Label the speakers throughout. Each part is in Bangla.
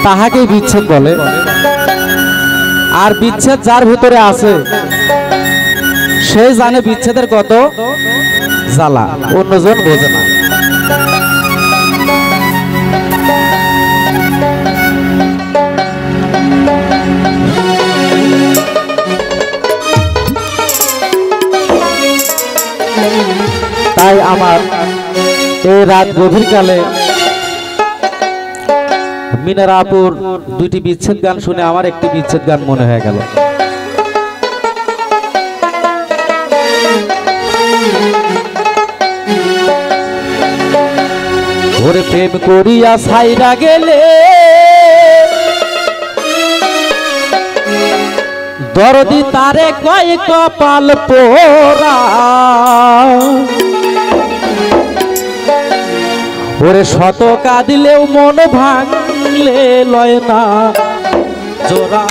Speaker 1: তাহাকেই বিচ্ছেদ বলে। আর বিচ্ছেদ যার ভিতরে আছে সে জানে বিচ্ছেদের কত জ্বালা, অন্যজন বোঝে না। তাই আমার এই রাত গভীর কালে মিনারাপুর দুইটি বিচ্ছেদ গান শুনে আমার একটি বিচ্ছেদ গান মনে হয়ে গেল। ওরে প্রেম করিয়া ছাইরা গেলে দরদি তারে কয় কপাল পোড়া, ওরে শত কাঁদিলেও মন ভাঙলে লয় না জোড়া,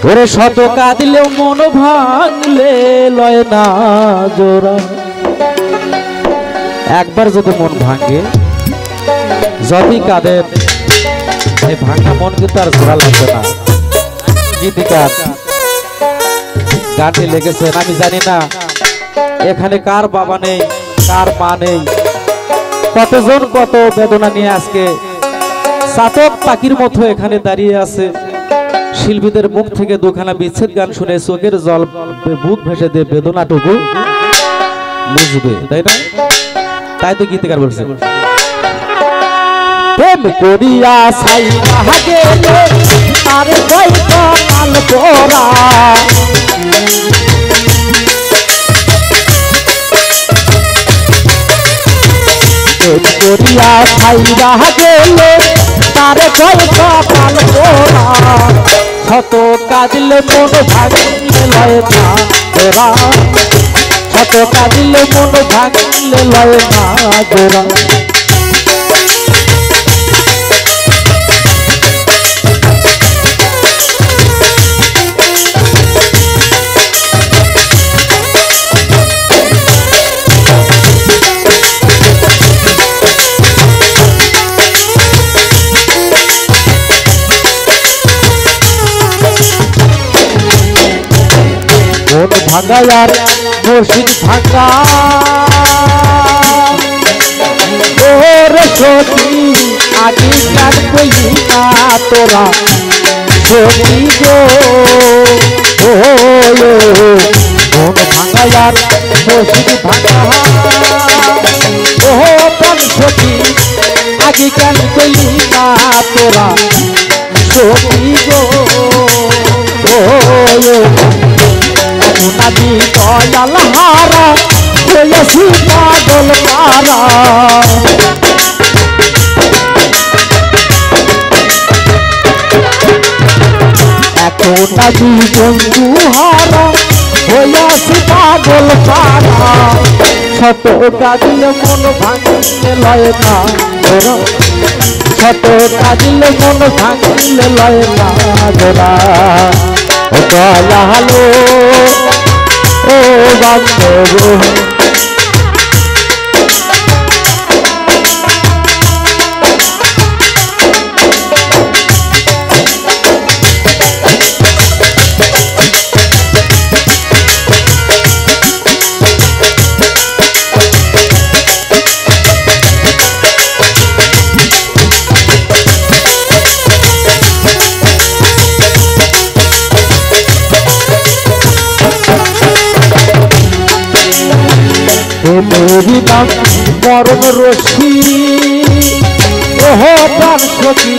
Speaker 1: ওরে শত কাঁদিলেও মন ভাঙলে লয় না জোড়া। একবার যদি মন ভাঙে যদি কাঁদেন এই ভাঙা মন কিন্তু আর জোড়া লাগবে না। গীতিকার গানটি লেগেছেন, আমি জানি না এখানে কার বাবা নেই কার মা নেই, কতজন কত বেদনা নিয়ে আজকে চাতক পাখির মতো এখানে দাঁড়িয়ে আছে। শিল্পীদের মুখ থেকে দুখানা বিচ্ছেদ গান শুনে চোখের জল বুক ভেসে দিয়ে বেদনাটুকু বুঝবে, তাই না? তাই তো গীতিকার বলছে প্রেম করিয়া ছাইরা গেলে আরে কয় কপাল পোড়া, প্রেম করিয়া ছাইরা গেলে তারে কয় কপাল পোড়া, শত কাঁদিলে মন ভাঙলে লয় না জোড়া, শত কাঁদিলে মন ভাঙলে লয় না জোড়া। মন ভাঙায়ার মসজিদ ভাঙা ওরে সখী আগে গান কইলি না তোরা সখী গো, মন ভাঙায়ার মসজিদ ভাঙা ও প্রাণ সখী আগে গান কইলি না তোরা সখী গো, নাদি দয়াল হারা হয়েছি পাগল পারা, এখন নাদি বন্ধু হারা হয়েছি পাগল পারা, শত কাঁদিলে মন ভাঙলে লয় না জোড়া, শত কাঁদিলে মন ভাঙলে লয় না জোড়া। ও দয়ালো ও বান্ধব মেরি নাম মরণ রশি ওহ প্রাণ সখী,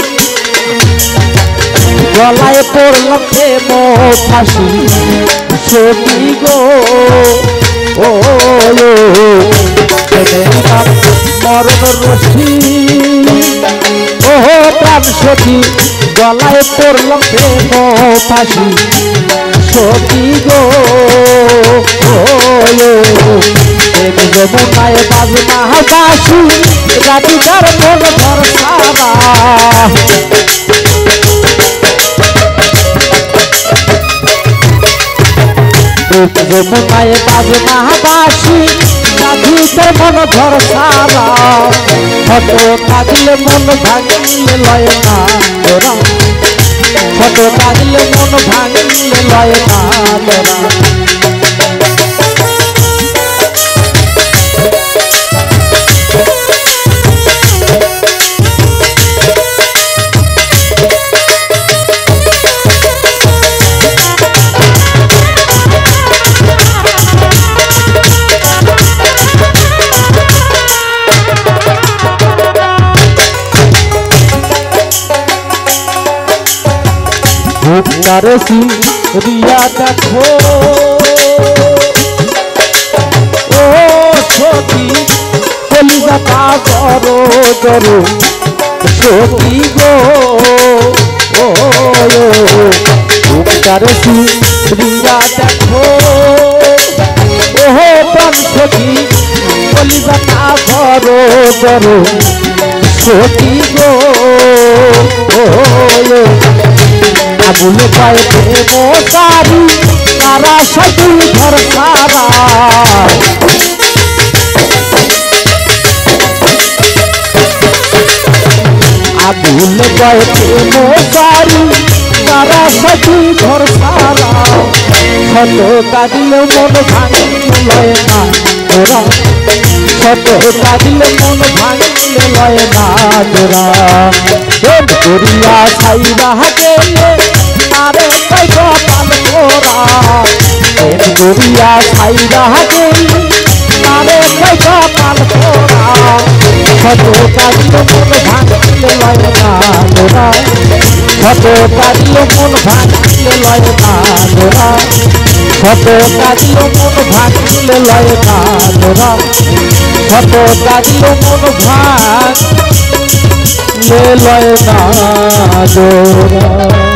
Speaker 1: গলায় পড়লাম প্রেম ফাঁসি সখী গো, ও মেরি নাম মরণ রশি ওহ প্রাণ সখী, গলায় পড়লাম প্রেম ফাঁসি সখী গো, যমুনায় বাজনা বাসি রাধিকার মন ধর সারা, যমুনায় বাজনা বাসি ভিতর মন ঘর সারা কত কাঁদিলে মন ভাঙিলে লয় না তোরা কত কাঁদিলে মন ভাঙিলে লয় না তোরা রিয়া দেখো ও সখী কলিজাটা জড়ো জড়ো সখী গো ও রিয়া দেখো ও প্রাণ সখী কলিজাটা জড়ো জড়ো সখী গো আগুন পাইতে মশারি তারা সদুল ঘর সারা আগুন পাইতে মশারি তারা সদুল ঘর সারা কত কাঁদিলে মন ভাঙিলে লয় না তোরা কত কাঁদিলে মন ভাঙিলে লয় না তোরা করিয়া ছাইরা গেলে তারে কইব পাল তোরা করিয়া ছাইরা গেলে তারে কইব পাল তোরা কত কাঁদিলে মন ভাঙিলে লয় না তোরা কত কাঁদিলে মন ভাঙিলে লয় না তোরা কত কাঁদিলে মন ভাঙিলে লয় না তোরা কত কাঁদিলে মন ভাঙ লয় না জোরা।